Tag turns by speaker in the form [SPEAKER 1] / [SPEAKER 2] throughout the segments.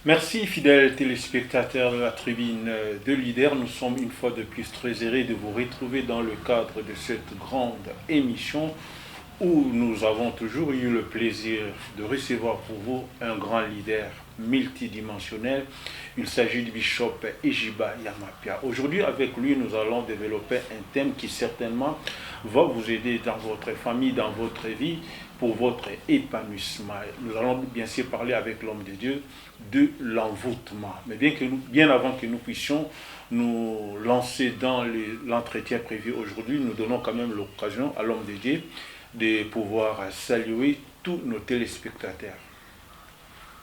[SPEAKER 1] Merci, fidèles téléspectateurs de la tribune de Leader. Nous sommes une fois de plus très heureux de vous retrouver dans le cadre de cette grande émission où nous avons toujours eu le plaisir de recevoir pour vous un grand leader multidimensionnel. Il s'agit du bishop Ejiba Yamapia. Aujourd'hui, avec lui, nous allons développer un thème qui certainement va vous aider dans votre famille, dans votre vie, pour votre épanouissement. Nous allons bien sûr parler avec l'homme de Dieu de l'envoûtement. Mais bien avant que nous puissions nous lancer dans l'entretien prévu aujourd'hui, nous donnons quand même l'occasion à l'homme de Dieu de pouvoir saluer tous nos téléspectateurs.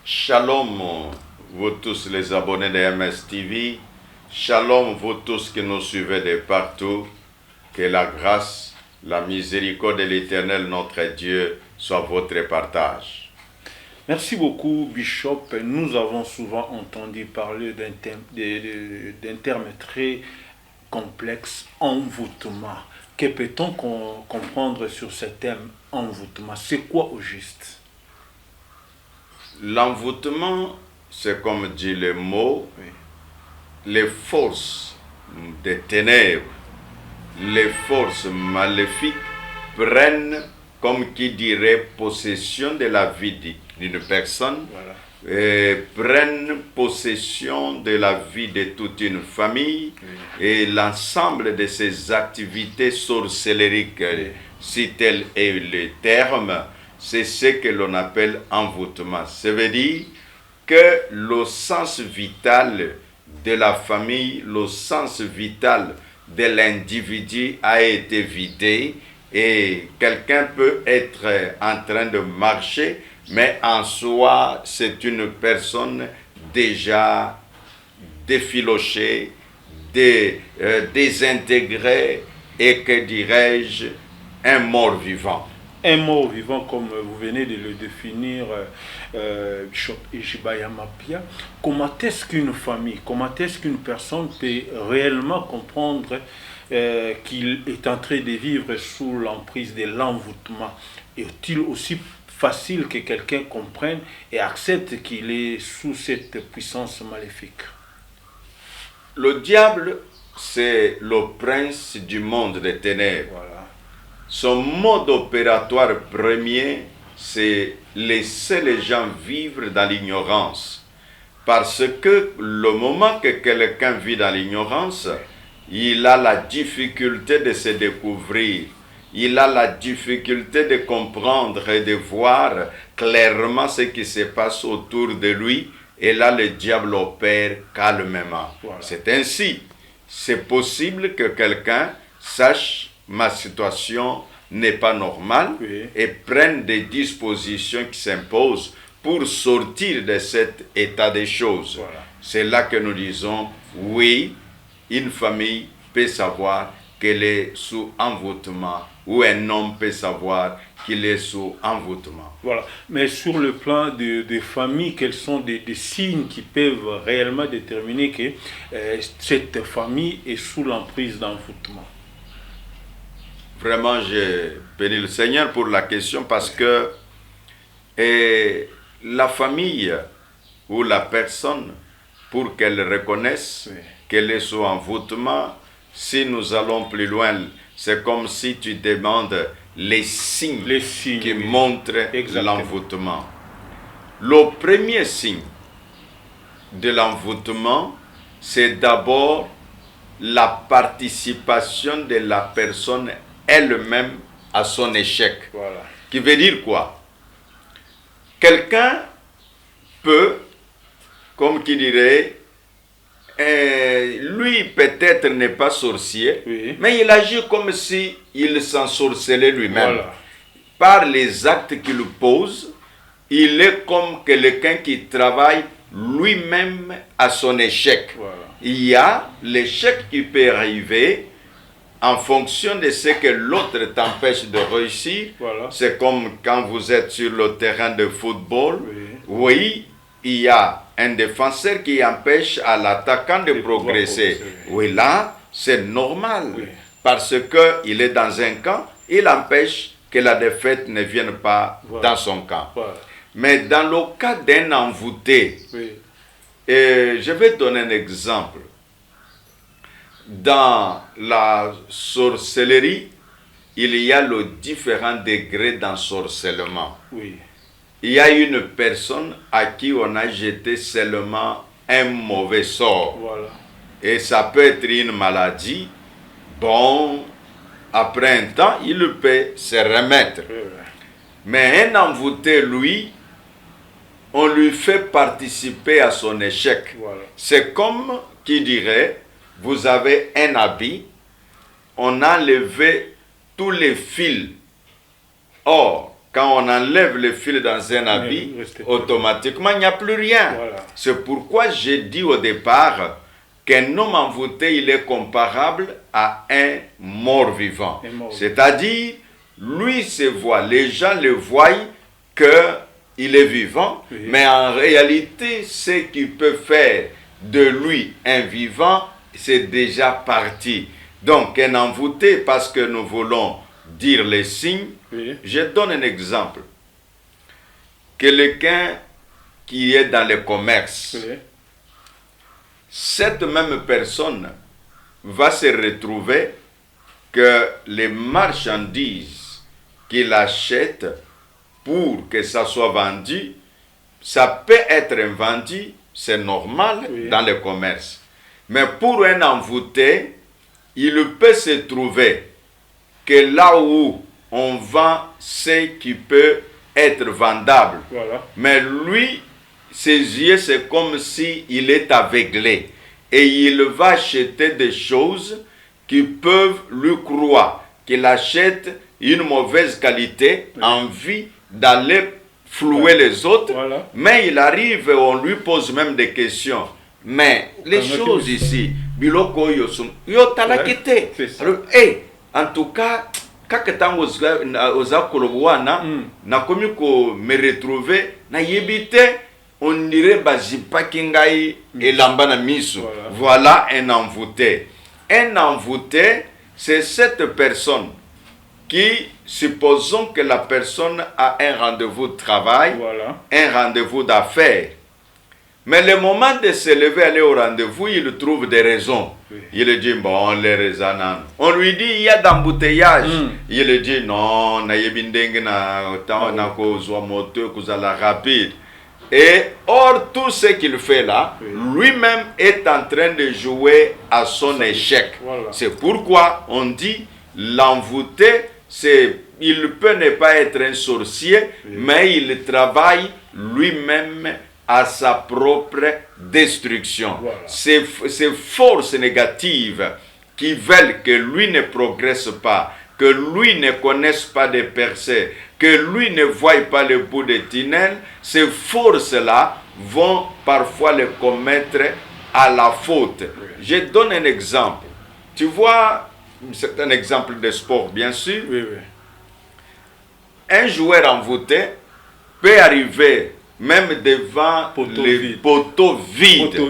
[SPEAKER 2] Shalom, vous tous les abonnés de MS TV. Shalom, vous tous qui nous suivez de partout. Que la grâce, la miséricorde de l'Éternel, notre Dieu, soit votre partage.
[SPEAKER 1] Merci beaucoup, Bishop. Nous avons souvent entendu parler d'un terme très complexe, envoûtement. Que peut-on comprendre sur ce terme envoûtement? C'est quoi au juste?
[SPEAKER 2] L'envoûtement, c'est comme dit le mot, oui, les forces des ténèbres, les forces maléfiques prennent, comme qui dirait, possession de la vie d'une personne, voilà, et prennent possession de la vie de toute une famille, oui, et l'ensemble de ces activités sorcellériques, oui, si tel est le terme, c'est ce que l'on appelle envoûtement. Ça veut dire que le sens vital de la famille, le sens vital de l'individu a été vidé et quelqu'un peut être en train de marcher, mais en soi, c'est une personne déjà défilochée, désintégrée et, que dirais-je, un mort-vivant.
[SPEAKER 1] Un mort vivant, comme vous venez de le définir, Bishop Ejiba Yamapia. Comment est-ce qu'une famille, comment est-ce qu'une personne peut réellement comprendre qu'il est en train de vivre sous l'emprise de l'envoûtement? Est-il aussi facile que quelqu'un comprenne et accepte qu'il est sous cette puissance maléfique?
[SPEAKER 2] Le diable, c'est le prince du monde des ténèbres. Voilà. Son mode opératoire premier, c'est laisser les gens vivre dans l'ignorance. Parce que le moment que quelqu'un vit dans l'ignorance, il a la difficulté de se découvrir. Il a la difficulté de comprendre et de voir clairement ce qui se passe autour de lui. Et là, le diable opère calmement. Voilà. C'est ainsi. C'est possible que quelqu'un sache ma situation n'est pas normale, oui, et prenne des dispositions qui s'imposent pour sortir de cet état des choses. Voilà. C'est là que nous disons, oui, une famille peut savoir qu'elle est sous envoûtement, ou un homme peut savoir qu'il est sous envoûtement.
[SPEAKER 1] Voilà. Mais sur le plan de famille, quels sont des signes qui peuvent réellement déterminer que cette famille est sous l'emprise d'envoûtement?
[SPEAKER 2] Vraiment, je bénis le Seigneur pour la question parce que la famille ou la personne, pour qu'elle reconnaisse, oui, qu'elle est sous envoûtement, si nous allons plus loin, c'est comme si tu demandes les signes qui, oui, montrent l'envoûtement. Le premier signe de l'envoûtement, c'est d'abord la participation de la personne elle-même à son échec. Voilà. Qui veut dire quoi? Quelqu'un peut, comme qui dirait, lui peut-être n'est pas sorcier, oui, mais il agit comme si il s'ensorcelait lui-même. Voilà. Par les actes qu'il pose, il est comme quelqu'un qui travaille lui-même à son échec. Voilà. Il y a l'échec qui peut arriver en fonction de ce que l'autre t'empêche de réussir. Voilà. C'est comme quand vous êtes sur le terrain de football. Oui, oui, il y a un défenseur qui empêche à l'attaquant de progresser. Oui, là, c'est normal. Oui. Parce qu'il est dans un camp, il empêche que la défaite ne vienne pas, voilà, dans son camp. Voilà. Mais dans le cas d'un envoûté, oui, Et je vais donner un exemple. Dans la sorcellerie, il y a les différents degrés d'ensorcellement.
[SPEAKER 1] Oui.
[SPEAKER 2] Il y a une personne à qui on a jeté seulement un mauvais sort.
[SPEAKER 1] Voilà.
[SPEAKER 2] Et ça peut être une maladie. Bon, après un temps, il peut se remettre. Mais un envoûté, lui, on lui fait participer à son échec.
[SPEAKER 1] Voilà.
[SPEAKER 2] C'est comme qui dirait, vous avez un habit, on a enlevé tous les fils. Or, quand on enlève les fils dans un habit, automatiquement, il n'y a plus rien.
[SPEAKER 1] Voilà.
[SPEAKER 2] C'est pourquoi j'ai dit au départ qu'un homme envoûté, il est comparable à un mort-vivant. C'est-à-dire, lui se voit, les gens le voient qu'il est vivant,
[SPEAKER 1] oui.
[SPEAKER 2] Mais en réalité, ce qui peut faire de lui un vivant, c'est déjà parti. Donc, un envoûté, parce que nous voulons dire les signes,
[SPEAKER 1] oui.
[SPEAKER 2] Je donne un exemple. Quelqu'un qui est dans le commerce,
[SPEAKER 1] Oui.
[SPEAKER 2] Cette même personne va se retrouver que les marchandises qu'il achète pour que ça soit vendu, ça peut être vendu, c'est normal
[SPEAKER 1] oui.
[SPEAKER 2] Dans le commerce. Mais pour un envoûté, il peut se trouver que là où on vend ce qui peut être vendable,
[SPEAKER 1] voilà.
[SPEAKER 2] Mais lui, ses yeux, c'est comme s'il est aveuglé. Et il va acheter des choses qui peuvent lui croire qu'il achète une mauvaise qualité, oui. Envie d'aller flouer les autres.
[SPEAKER 1] Voilà.
[SPEAKER 2] Mais il arrive, on lui pose même des questions. Mais les choses ici, biloko yo talakite. Alors, en tout cas, quand oza kolowana, na komi ko me retrouver na yebite. On dirait bazipakingai et lambana misu. Voilà un envoûté. Un envoûté, c'est cette personne qui, supposons que la personne a un rendez-vous de travail,
[SPEAKER 1] voilà.
[SPEAKER 2] Un rendez-vous d'affaires. Mais le moment de se lever, aller au rendez-vous, il trouve des raisons. Oui. Il dit, bon, les raisons. On lui dit, il y a d'embouteillage. Il dit, non, na yebindenge na moto, kuzala rapide. Et or, tout ce qu'il fait là, oui. Lui-même est en train de jouer à son échec. Voilà. C'est pourquoi on dit l'envoûté, il peut ne pas être un sorcier, oui. Mais il travaille lui-même à sa propre destruction. Voilà. Ces forces négatives qui veulent que lui ne progresse pas, que lui ne connaisse pas de percées, que lui ne voie pas le bout des tunnels, ces forces-là vont parfois le commettre à la faute. Oui. Je donne un exemple. Tu vois, c'est un exemple de sport, bien sûr.
[SPEAKER 1] Oui, oui.
[SPEAKER 2] Un joueur envoûté peut arriver même devant les poteaux vides.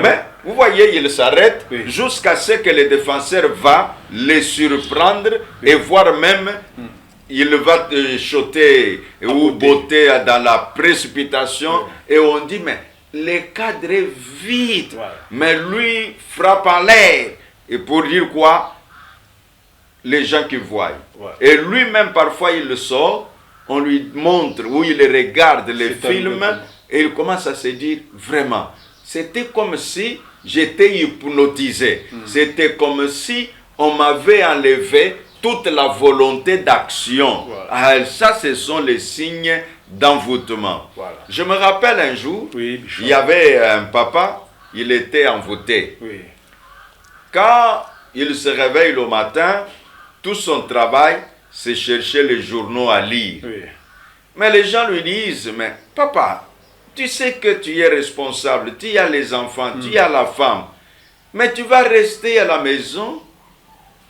[SPEAKER 2] Mais vous voyez, il s'arrête oui. Jusqu'à ce que le défenseur va les surprendre oui. Et voire même il va choter ou botter dans la précipitation oui. Et on dit mais le cadre est vide, voilà. Mais lui frappe en l'air. Et pour dire quoi? Les gens qui voient. Voilà. Et lui-même parfois il le sort. On lui montre où il regarde les films et il commence à se dire vraiment, c'était comme si j'étais hypnotisé. C'était comme si on m'avait enlevé toute la volonté d'action. Voilà. Ah, ça, ce sont les signes d'envoûtement. Voilà. Je me rappelle un jour, oui, il y avait un papa, il était envoûté. Oui. Quand il se réveille le matin, tout son travail, c'est chercher les journaux à lire. Oui. Mais les gens lui disent, mais papa, tu sais que tu es responsable, tu as les enfants, tu as la femme, mais tu vas rester à la maison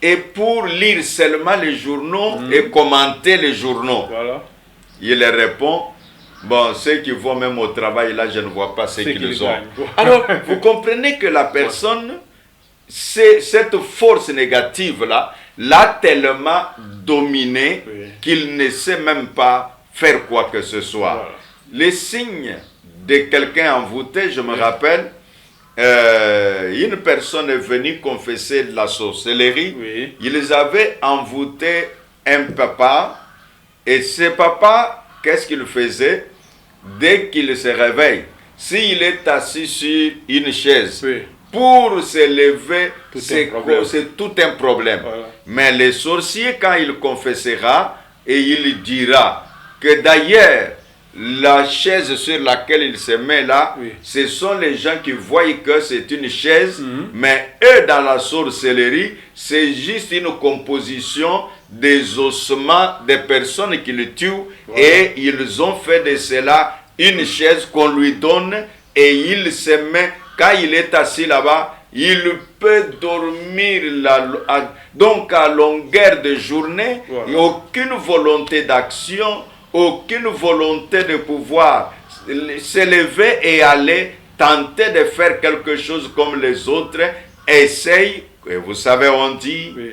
[SPEAKER 2] et pour lire seulement les journaux et commenter les journaux. Voilà. Il répond, bon, ceux qui vont même au travail, là, je ne vois pas ce qu'ils ont. Alors, vous comprenez que la personne, cette force négative-là, l'a tellement dominé qu'il ne sait même pas faire quoi que ce soit. Voilà. Les signes de quelqu'un envoûté, je me rappelle, une personne est venue confesser la sorcellerie.
[SPEAKER 1] Oui.
[SPEAKER 2] Ils avaient envoûté un papa, et ce papa, qu'est-ce qu'il faisait? Dès qu'il se réveille, s'il est assis sur une chaise,
[SPEAKER 1] Oui.
[SPEAKER 2] pour se lever, c'est
[SPEAKER 1] tout
[SPEAKER 2] un problème.
[SPEAKER 1] Voilà.
[SPEAKER 2] Mais le sorcier, quand il confessera, et il dira que d'ailleurs, la chaise sur laquelle il se met là,
[SPEAKER 1] oui.
[SPEAKER 2] Ce sont les gens qui voient que c'est une chaise, mais eux, dans la sorcellerie, c'est juste une composition des ossements des personnes qui le tuent, voilà. Et ils ont fait de cela une chaise qu'on lui donne, et il se met, quand il est assis là-bas, il peut dormir donc à longueur de journée, voilà. Il n'y a aucune volonté d'action, aucune volonté de pouvoir se lever et aller tenter de faire quelque chose comme les autres. Essaye, et vous savez, on dit, oui.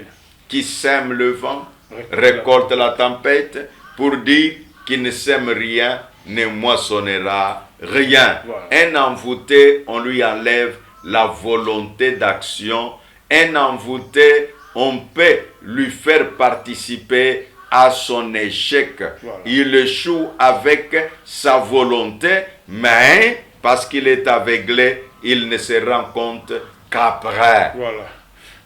[SPEAKER 2] Qui sème le vent, récolte la tempête, pour dire qui ne sème rien, ne moissonnera rien. Voilà. Un envoûté, on lui enlève la volonté d'action. Un envoûté, on peut lui faire participer à son échec. Voilà. Il échoue avec sa volonté, mais parce qu'il est aveuglé, il ne se rend compte qu'après.
[SPEAKER 1] Voilà.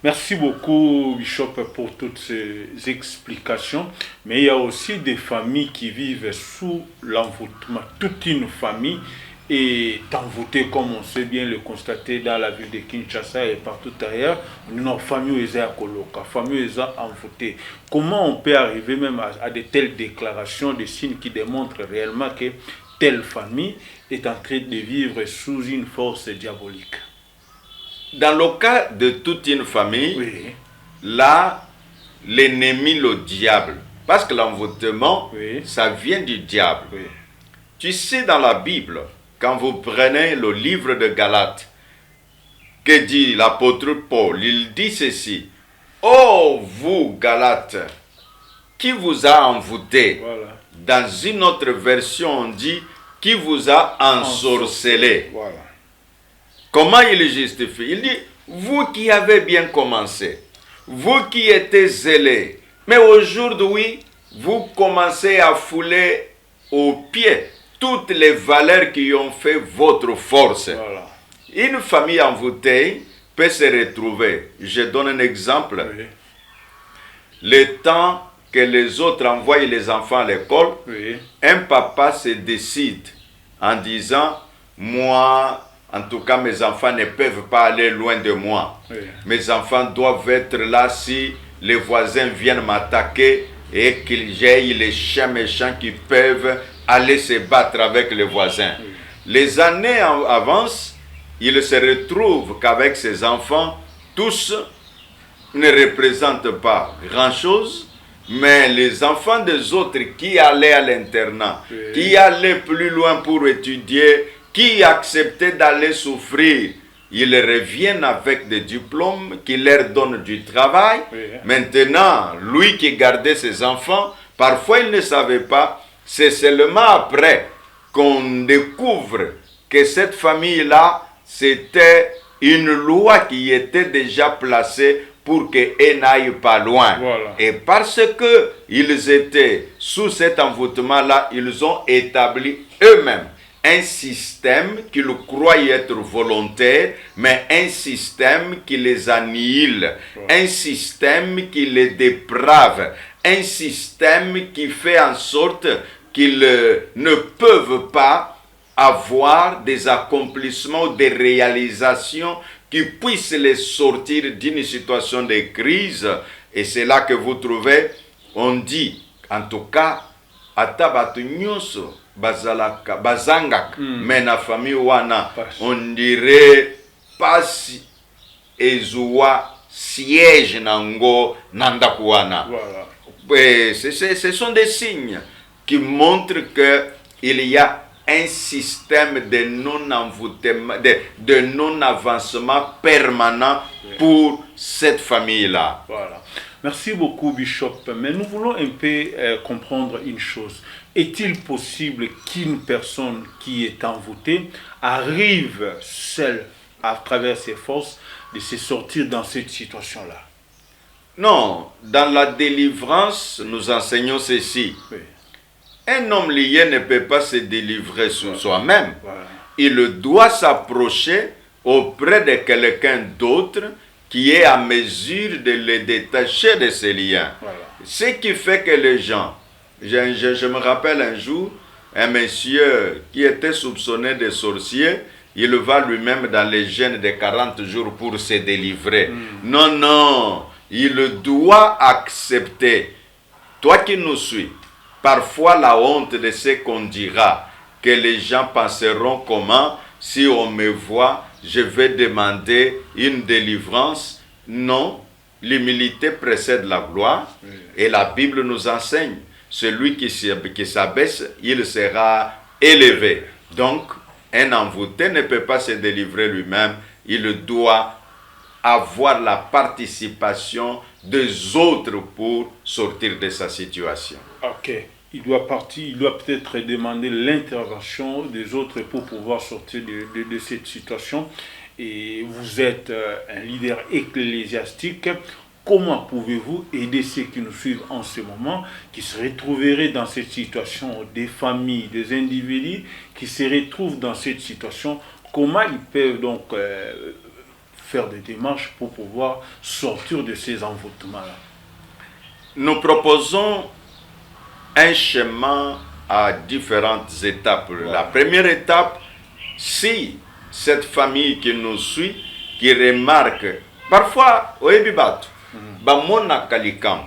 [SPEAKER 1] Merci beaucoup, Bishop, pour toutes ces explications. Mais il y a aussi des familles qui vivent sous l'envoûtement. Toute une famille est envoûtée, comme on sait bien le constater dans la ville de Kinshasa et partout ailleurs. Nos familles sont envoûtées. Comment on peut arriver même à de telles déclarations, des signes qui démontrent réellement que telle famille est en train de vivre sous une force diabolique?
[SPEAKER 2] Dans le cas de toute une famille, oui. Là, l'ennemi, le diable, parce que l'envoûtement, oui. Ça vient du diable. Oui. Tu sais, dans la Bible, quand vous prenez le livre de Galates, que dit l'apôtre Paul? Il dit ceci: oh, vous, Galates, qui vous a envoûté? Voilà. Dans une autre version, on dit qui vous a ensorcelé. Voilà. Comment il justifie? Il dit, vous qui avez bien commencé, vous qui étiez zélés, mais aujourd'hui, vous commencez à fouler aux pieds toutes les valeurs qui ont fait votre force. Voilà. Une famille envoûtée peut se retrouver. Je donne un exemple. Oui. Le temps que les autres envoient les enfants à l'école, oui. Un papa se décide en disant, moi, en tout cas, mes enfants ne peuvent pas aller loin de moi. Oui. Mes enfants doivent être là si les voisins viennent m'attaquer et qu'il y ait les chiens méchants qui peuvent aller se battre avec les voisins. Oui. Les années avancent, il se retrouve qu'avec ses enfants, tous ne représentent pas grand-chose, mais les enfants des autres qui allaient à l'internat, oui. Qui allaient plus loin pour étudier, qui acceptaient d'aller souffrir, ils reviennent avec des diplômes qui leur donnent du travail. Oui. Maintenant, lui qui gardait ses enfants, parfois il ne savait pas, c'est seulement après qu'on découvre que cette famille-là, c'était une loi qui était déjà placée pour qu'elle n'aille pas loin. Voilà. Et parce qu'ils étaient sous cet envoûtement-là, ils ont établi eux-mêmes un système qu'ils croyaient être volontaire, mais un système qui les annihile, un système qui les déprave, un système qui fait en sorte qu'ils ne peuvent pas avoir des accomplissements, des réalisations qui puissent les sortir d'une situation de crise. Et c'est là que vous trouvez, on dit, en tout cas, atabatu nyonso bazalaka bazangaka mais na famille wana on dirait pasi ezua siège nango nandaku wana. Voilà. Ce sont des signes qui montrent que il y a un système de non-envoûtement, de non-avancement permanent pour cette famille-là.
[SPEAKER 1] Voilà. Merci beaucoup, Bishop. Mais nous voulons un peu comprendre une chose. Est-il possible qu'une personne qui est envoûtée arrive seule, à travers ses forces, de se sortir dans cette situation-là?
[SPEAKER 2] Non, dans la délivrance, nous enseignons ceci.
[SPEAKER 1] Oui.
[SPEAKER 2] Un homme lié ne peut pas se délivrer sur soi-même.
[SPEAKER 1] Voilà.
[SPEAKER 2] Il doit s'approcher auprès de quelqu'un d'autre qui est à mesure de le détacher de ses liens.
[SPEAKER 1] Voilà.
[SPEAKER 2] Ce qui fait que les gens, je me rappelle un jour, un monsieur qui était soupçonné de sorcier, il va lui-même dans les jeûnes de 40 jours pour se délivrer. Non, non, il doit accepter. Toi qui nous suis, parfois la honte de ce qu'on dira, que les gens penseront comment, si on me voit, je vais demander une délivrance. Non, l'humilité précède la gloire, et la Bible nous enseigne, celui qui s'abaisse, il sera élevé. Donc, un envoûté ne peut pas se délivrer lui-même, il doit avoir la participation des autres pour sortir de sa situation.
[SPEAKER 1] Ok. Il doit partir, il doit peut-être demander l'intervention des autres pour pouvoir sortir de cette situation. Et vous êtes un leader ecclésiastique. Comment pouvez-vous aider ceux qui nous suivent en ce moment, qui se retrouveraient dans cette situation, des familles, des individus qui se retrouvent dans cette situation? Comment ils peuvent donc faire des démarches pour pouvoir sortir de ces envoûtements-là?
[SPEAKER 2] Nous proposons un chemin à différentes étapes. Voilà. La première étape, si cette famille qui nous suit, qui remarque, parfois, oebibatu, bamona kalikam,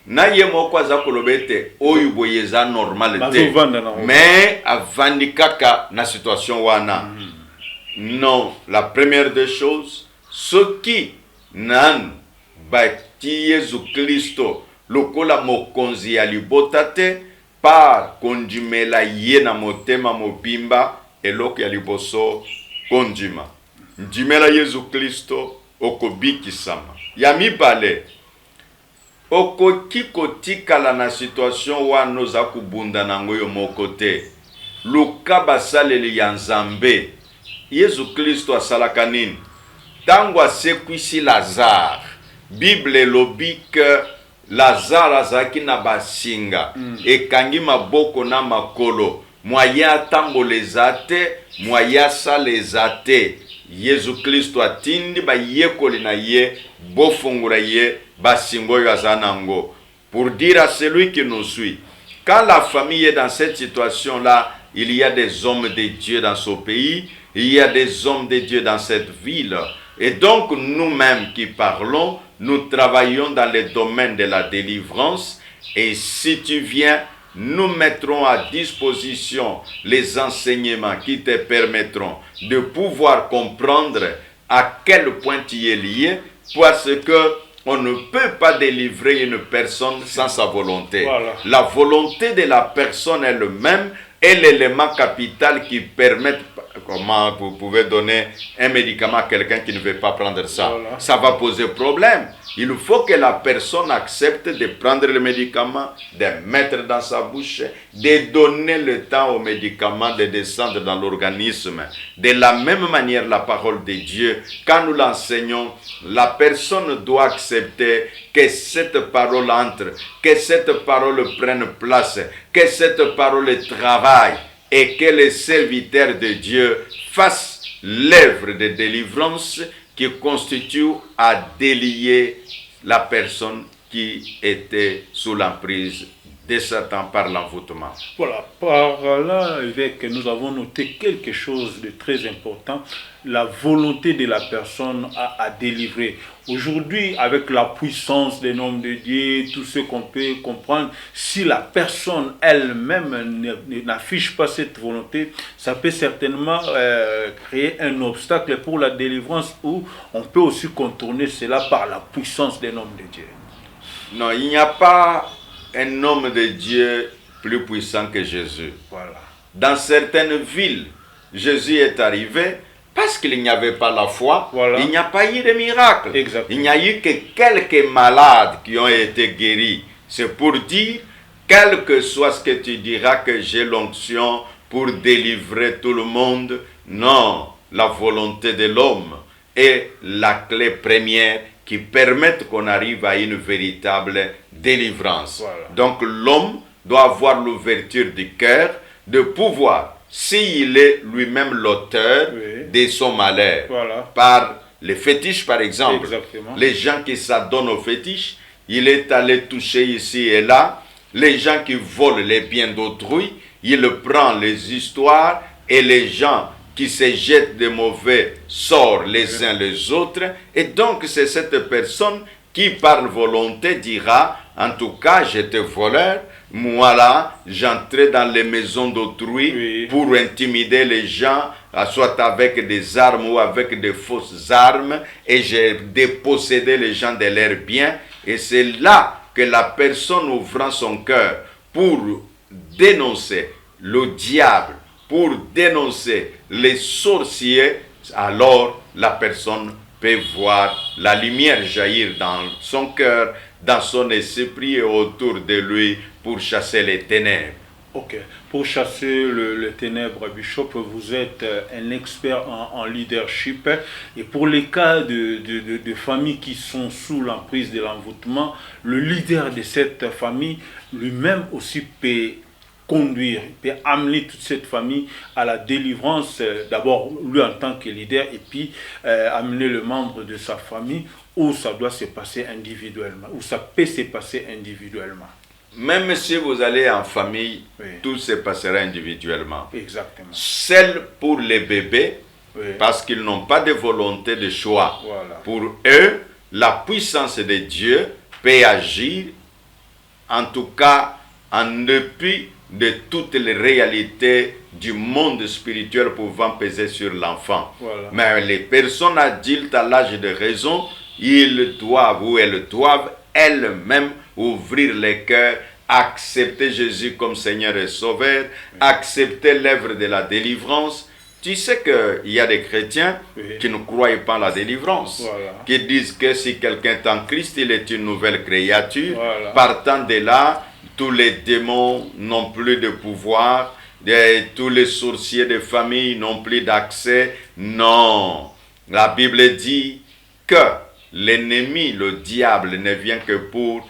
[SPEAKER 2] na yemo kwa za kolobete, oyuboyeza normalité, mais avandikaka na situation wana. Non, la première des choses, ce qui nan bati Yesu Christo, lokola mokonzi ya libota te par kondimela ye na motema mobimba eloko ya liboso kondima ndimela Yesu Kristo okobikisama ya mibale okoki kotikala na situation wana oza kubunda nango yo moko te luka basaleli ya Nzambe. Yesu Kristo asalaka nini? Tango asekwisi Lazare, Bible elobi ke Lazare azaki na basinga ekangi maboko na makolo moyen atamboleza te moyen asaleza te. Yesu Kristo atindi bayekoli na ye bofungula ye basingo oyo aza nango. Pour dire à celui qui nous suit, quand la famille est dans cette situation-là, il y a des hommes de Dieu dans ce pays, il y a des hommes de Dieu dans cette ville. Et donc nous-mêmes qui parlons, nous travaillons dans le domaine de la délivrance. Et si tu viens, nous mettrons à disposition les enseignements qui te permettront de pouvoir comprendre à quel point tu es lié, parce que on ne peut pas délivrer une personne sans sa volonté. Voilà. La volonté de la personne elle-même est l'élément capital qui permet. Comment vous pouvez donner un médicament à quelqu'un qui ne veut pas prendre ça? Voilà. Ça va poser problème. Il faut que la personne accepte de prendre le médicament, de mettre dans sa bouche, de donner le temps au médicament de descendre dans l'organisme. De la même manière, la parole de Dieu, quand nous l'enseignons, la personne doit accepter que cette parole entre, que cette parole prenne place, que cette parole travaille. Et que les serviteurs de Dieu fassent l'œuvre de délivrance qui constitue à délier la personne qui était sous l'emprise de Satan par l'envoûtement.
[SPEAKER 1] Voilà, par là, évêque, nous avons noté quelque chose de très important, la volonté de la personne à délivrer. Aujourd'hui, avec la puissance des noms de Dieu, tout ce qu'on peut comprendre, si la personne elle-même n'affiche pas cette volonté, ça peut certainement créer un obstacle pour la délivrance, ou on peut aussi contourner cela par la puissance des noms de Dieu.
[SPEAKER 2] Non, il n'y a pas un homme de Dieu plus puissant que Jésus.
[SPEAKER 1] Voilà.
[SPEAKER 2] Dans certaines villes, Jésus est arrivé, Parce qu'il n'y avait pas la foi,
[SPEAKER 1] Voilà.
[SPEAKER 2] il n'y a pas eu de miracle.
[SPEAKER 1] Exactement.
[SPEAKER 2] Il n'y a eu que quelques malades qui ont été guéris. C'est pour dire, quel que soit ce que tu diras que j'ai l'onction pour délivrer tout le monde, non, la volonté de l'homme est la clé première qui permet qu'on arrive à une véritable délivrance.
[SPEAKER 1] Voilà.
[SPEAKER 2] Donc l'homme doit avoir l'ouverture du cœur de pouvoir, s'il est lui-même l'auteur
[SPEAKER 1] Oui.
[SPEAKER 2] de son malheur,
[SPEAKER 1] Voilà.
[SPEAKER 2] par les fétiches par exemple,
[SPEAKER 1] Exactement.
[SPEAKER 2] les gens qui s'adonnent aux fétiches, il est allé toucher ici et là, les gens qui volent les biens d'autrui, il prend les histoires et les gens qui se jettent de mauvais sorts les uns les autres. Et donc c'est cette personne qui par volonté dira, en tout cas j'étais voleur, moi là j'entrais dans les maisons d'autrui
[SPEAKER 1] Oui.
[SPEAKER 2] pour intimider les gens, soit avec des armes ou avec des fausses armes, et j'ai dépossédé les gens de leurs biens. Et c'est là que la personne ouvrant son cœur pour dénoncer le diable, pour dénoncer les sorciers, alors la personne peut voir la lumière jaillir dans son cœur, dans son esprit et autour de lui pour chasser les ténèbres.
[SPEAKER 1] Ok. Pour chasser le ténèbre, Bishop, vous êtes un expert en leadership. Et pour les cas de familles qui sont sous l'emprise de l'envoûtement, le leader de cette famille lui-même aussi peut conduire, il peut amener toute cette famille à la délivrance, d'abord lui en tant que leader, et puis amener le membre de sa famille où ça doit se passer individuellement, où ça peut se passer individuellement.
[SPEAKER 2] Même si vous allez en famille,
[SPEAKER 1] Oui.
[SPEAKER 2] tout se passera individuellement.
[SPEAKER 1] Exactement.
[SPEAKER 2] Seul pour les bébés,
[SPEAKER 1] Oui.
[SPEAKER 2] parce qu'ils n'ont pas de volonté de choix.
[SPEAKER 1] Voilà.
[SPEAKER 2] Pour eux, la puissance de Dieu peut agir, en tout cas en dépit de toutes les réalités du monde spirituel pouvant peser sur l'enfant.
[SPEAKER 1] Voilà.
[SPEAKER 2] Mais les personnes adultes à l'âge de raison, ils doivent ou elles doivent elles-mêmes ouvrir les cœurs, accepter Jésus comme Seigneur et Sauveur, accepter l'œuvre de la délivrance. Tu sais qu'il y a des chrétiens qui ne croient pas en la délivrance, qui disent que si quelqu'un est en Christ, il est une nouvelle créature. Partant de là, tous les démons n'ont plus de pouvoir, tous les sorciers de famille n'ont plus d'accès. Non, la Bible dit que l'ennemi, le diable, ne vient que pour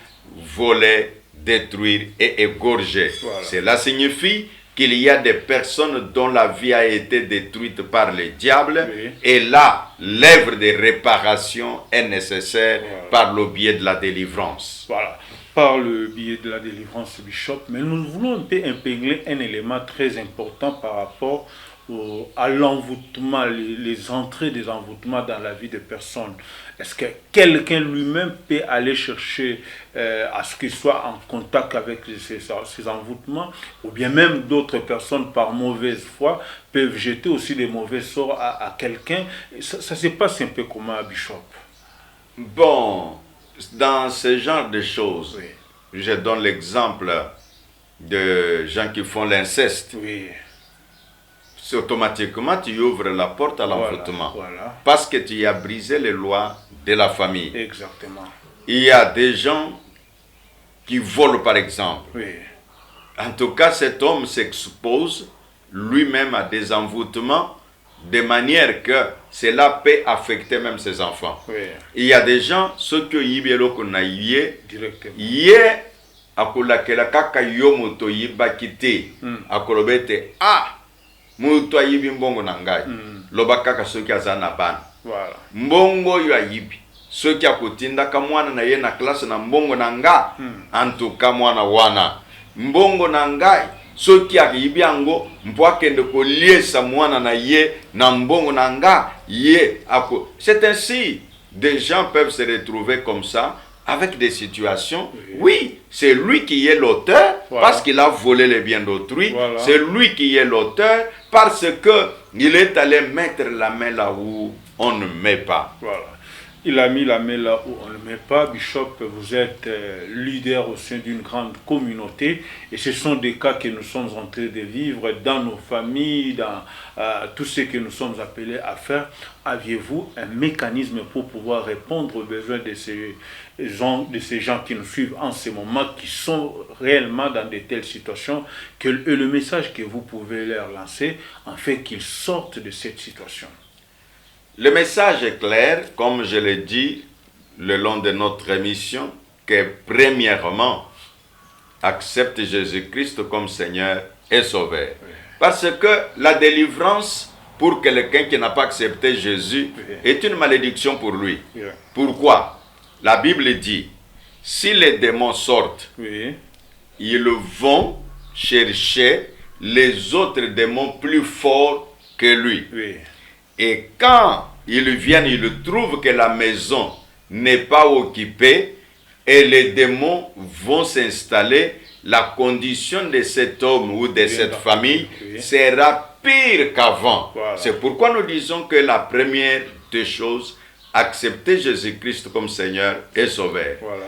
[SPEAKER 2] voler, détruire et égorger. Cela signifie qu'il y a des personnes dont la vie a été détruite par le diable, et là, l'œuvre de réparation est nécessaire par le biais de la délivrance.
[SPEAKER 1] Voilà, par le biais de la délivrance, Bishop, mais nous voulons un peu intégrer un élément très important par rapport à l'envoûtement, les entrées des envoûtements dans la vie de personnes. Est-ce que quelqu'un lui-même peut aller chercher à ce qu'il soit en contact avec ces envoûtements, ou bien même d'autres personnes par mauvaise foi peuvent jeter aussi des mauvais sorts à quelqu'un? Ça se passe un peu comment, Bishop?
[SPEAKER 2] Bon, dans ce genre de choses, je donne l'exemple de gens qui font l'inceste. C'est automatiquement tu ouvres la porte à l'envoûtement. Parce que tu as brisé les lois de la famille.
[SPEAKER 1] Exactement.
[SPEAKER 2] Il y a des gens qui volent par exemple. En tout cas, cet homme s'expose lui-même à des envoûtements de manière que cela peut affecter même ses enfants. Il y a des gens, ceux qui ont yé akolakela kaka yo moto yibakite akolobete mutu ayibi mbongo na ngai loba kaka soki aza na bana mbongo oyo ayibi soki akotindaka mwana na ye na klase na mbongo na nga antuka mwana wana mbongo na ngai soki ayibi yango mpo akende koliesa mwana na ye na mbongo na nga ye ako. C'est ainsi des gens peuvent se retrouver comme ça avec des situations. Oui, c'est lui qui est l'auteur parce qu'il a volé les biens d'autrui. C'est lui qui est l'auteur parce qu'il est allé mettre la main là où on ne met pas.
[SPEAKER 1] Il a mis la main là où on ne le met pas. Bishop, vous êtes leader au sein d'une grande communauté et ce sont des cas que nous sommes en train de vivre dans nos familles, dans tout ce que nous sommes appelés à faire. Aviez-vous un mécanisme pour pouvoir répondre aux besoins de ces gens qui nous suivent en ce moment, qui sont réellement dans de telles situations, et le message que vous pouvez leur lancer, en fait qu'ils sortent de cette situation?
[SPEAKER 2] Le message est clair, comme je l'ai dit le long de notre émission, que premièrement, accepte Jésus-Christ comme Seigneur et Sauveur. Oui. Parce que la délivrance pour quelqu'un qui n'a pas accepté Jésus est une malédiction pour lui. Oui. Pourquoi? La Bible dit, si les démons sortent, ils vont chercher les autres démons plus forts que lui. Oui. Et quand ils viennent, ils trouvent que la maison n'est pas occupée et les démons vont s'installer, la condition de cet homme ou de cette famille sera pire qu'avant. Voilà. C'est pourquoi nous disons que la première des choses, accepter Jésus-Christ comme Seigneur et Sauveur. Voilà.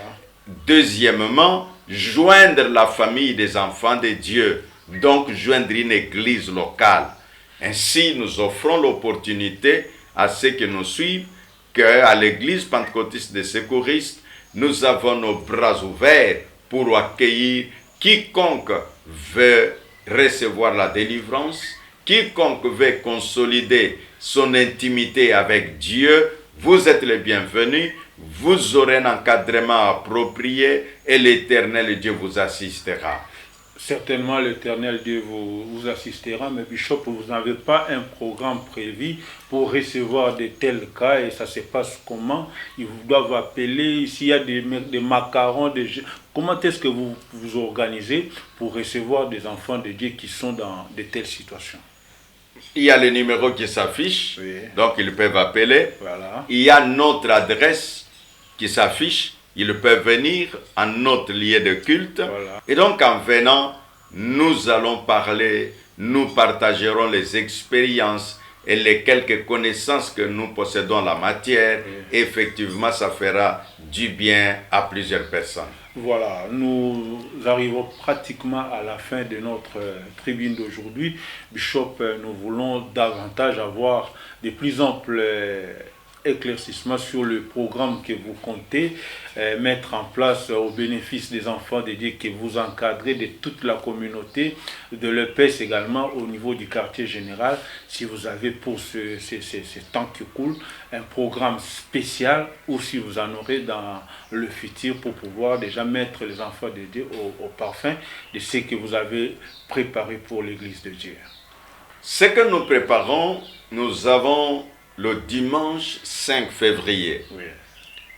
[SPEAKER 2] Deuxièmement, joindre la famille des enfants de Dieu, donc joindre une église locale. Ainsi, nous offrons l'opportunité à ceux qui nous suivent qu'à l'église pentecôtiste des secouristes, nous avons nos bras ouverts pour accueillir quiconque veut recevoir la délivrance, quiconque veut consolider son intimité avec Dieu. Vous êtes les bienvenus, vous aurez un encadrement approprié et l'Éternel Dieu vous assistera.
[SPEAKER 1] Certainement, l'Éternel Dieu vous assistera, mais Bishop, vous n'avez pas un programme prévu pour recevoir de tels cas et ça se passe comment? Ils vous doivent appeler, s'il y a des macarons, comment est-ce que vous vous organisez pour recevoir des enfants de Dieu qui sont dans de telles situations?
[SPEAKER 2] Il y a le numéro qui s'affiche, donc ils peuvent appeler. Voilà. Il y a notre adresse qui s'affiche. Ils peuvent venir à notre lieu de culte. Voilà. Et donc, en venant, nous allons parler, nous partagerons les expériences et les quelques connaissances que nous possédons en la matière. Oui. Effectivement, ça fera du bien à plusieurs personnes.
[SPEAKER 1] Voilà, nous arrivons pratiquement à la fin de notre tribune d'aujourd'hui. Bishop, nous voulons davantage avoir de plus amples éclaircissement sur le programme que vous comptez mettre en place au bénéfice des enfants de Dieu que vous encadrez, de toute la communauté, de l'EPS également au niveau du quartier général. Si vous avez pour ce temps qui coule un programme spécial ou si vous en aurez dans le futur pour pouvoir déjà mettre les enfants de Dieu au parfum de ce que vous avez préparé pour l'Église de Dieu.
[SPEAKER 2] Ce que nous préparons, nous avons le dimanche 5 février. Oui.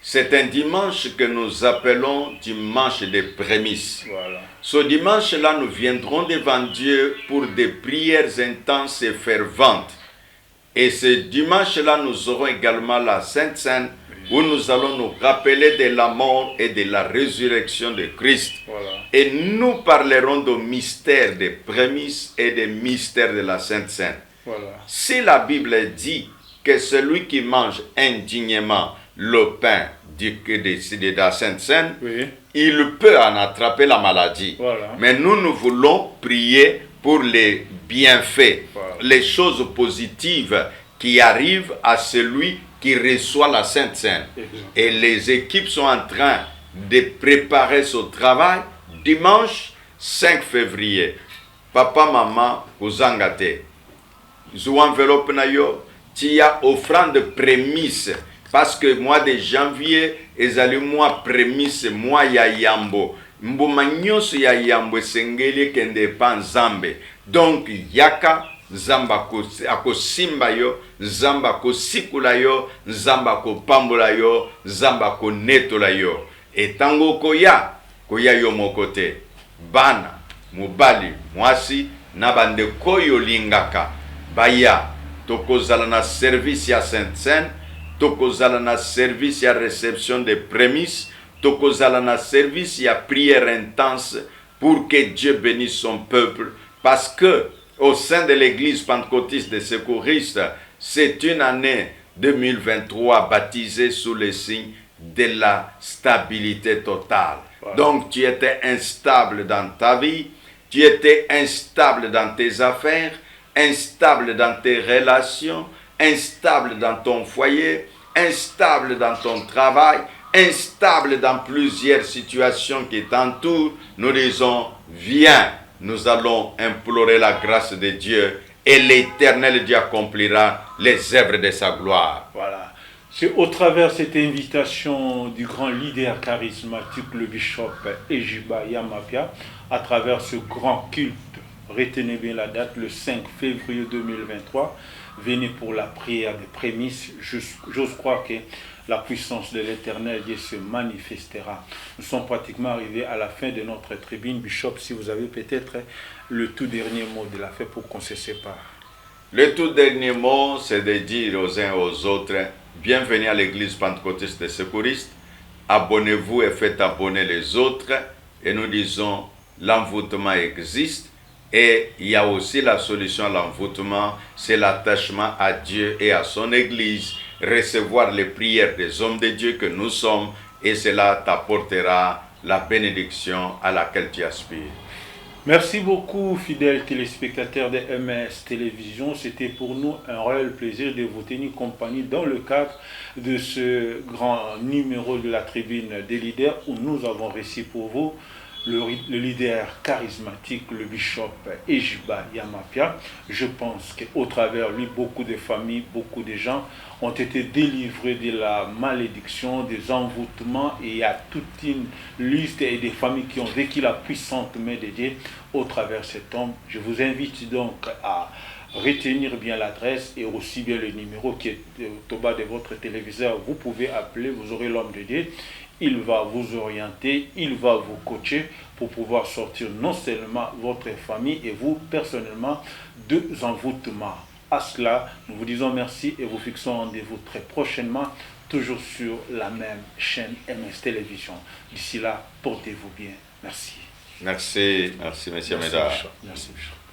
[SPEAKER 2] C'est un dimanche que nous appelons dimanche des prémices. Voilà. Ce dimanche-là, nous viendrons devant Dieu pour des prières intenses et ferventes. Et ce dimanche-là, nous aurons également la Sainte Seine, où nous allons nous rappeler de la mort et de la résurrection de Christ. Voilà. Et nous parlerons de mystères des prémices et des mystères de la Sainte Seine. Voilà. Si la Bible dit que celui qui mange indignement le pain de la Sainte Seine, oui, il peut en attraper la maladie. Voilà. Mais nous voulons prier pour les bienfaits, voilà, les choses positives qui arrivent à celui qui reçoit la Sainte Seine. Et les équipes sont en train de préparer ce travail. Dimanche 5 février, papa, maman, vous engagez. Vous enveloppe na yo, tu as offrande prémisse. Parce que mois de janvier, ezali mois prémisse, mois ya yambo. Mbuma nyonso ya yambo sengeli kende pan zambe. Donc yaka zamba ko simba yo, zamba ko sikula yo, zamba ko pambola yo, zamba ko netola yo. Et tango koya yo mokote. Bana, mubali, mwasi, nabande koyo lingaka. Baya, tokozala na service ya Sainte Seine, tokozala na service ya réception des prémices, tokozala na service ya prière intense pour que Dieu bénisse son peuple. Parce que au sein de l'église pentecôtiste des secouristes, c'est une année 2023 baptisé sous le signe de la stabilité totale. Voilà. Donc tu étais instable dans ta vie, tu étais instable dans tes affaires, instable dans tes relations, instable dans ton foyer, instable dans ton travail, instable dans plusieurs situations qui t'entourent. Nous disons, viens, nous allons implorer la grâce de Dieu et l'Éternel Dieu accomplira les œuvres de sa gloire.
[SPEAKER 1] Voilà. C'est au travers de cette invitation du grand leader charismatique, le bishop Ejiba Yamapia, à travers ce grand culte, retenez bien la date, le 5 février 2023, venez pour la prière des prémices. J'ose croire que la puissance de l'Éternel Dieu se manifestera. Nous sommes pratiquement arrivés à la fin de notre tribune. Bishop, si vous avez peut-être le tout dernier mot de la fête pour qu'on se sépare.
[SPEAKER 2] Le tout dernier mot, c'est de dire aux uns et aux autres, bienvenue à l'église pentecôtiste des secouristes, abonnez-vous et faites abonner les autres. Et nous disons, l'envoûtement existe et il y a aussi la solution à l'envoûtement, c'est l'attachement à Dieu et à son église, recevoir les prières des hommes de Dieu que nous sommes et cela t'apportera la bénédiction à laquelle tu aspires.
[SPEAKER 1] Merci beaucoup, fidèles téléspectateurs de MS Télévision. C'était pour nous un réel plaisir de vous tenir compagnie dans le cadre de ce grand numéro de la tribune des leaders où nous avons reçu pour vous le leader charismatique, le bishop Ejiba Yamapia. Je pense qu'au travers lui, beaucoup de familles, beaucoup de gens ont été délivrés de la malédiction, des envoûtements, et il y a toute une liste et des familles qui ont vécu la puissante main de Dieu au travers de cet homme. Je vous invite donc à retenir bien l'adresse et aussi bien le numéro qui est au bas de votre téléviseur. Vous pouvez appeler, vous aurez l'homme de Dieu. Il va vous orienter, il va vous coacher pour pouvoir sortir non seulement votre famille et vous personnellement de envoûtements. À cela, nous vous disons merci et vous fixons rendez-vous très prochainement, toujours sur la même chaîne MS Télévision. D'ici là, portez-vous bien. Merci.
[SPEAKER 2] Merci, monsieur Médard.
[SPEAKER 1] Merci, Bishop.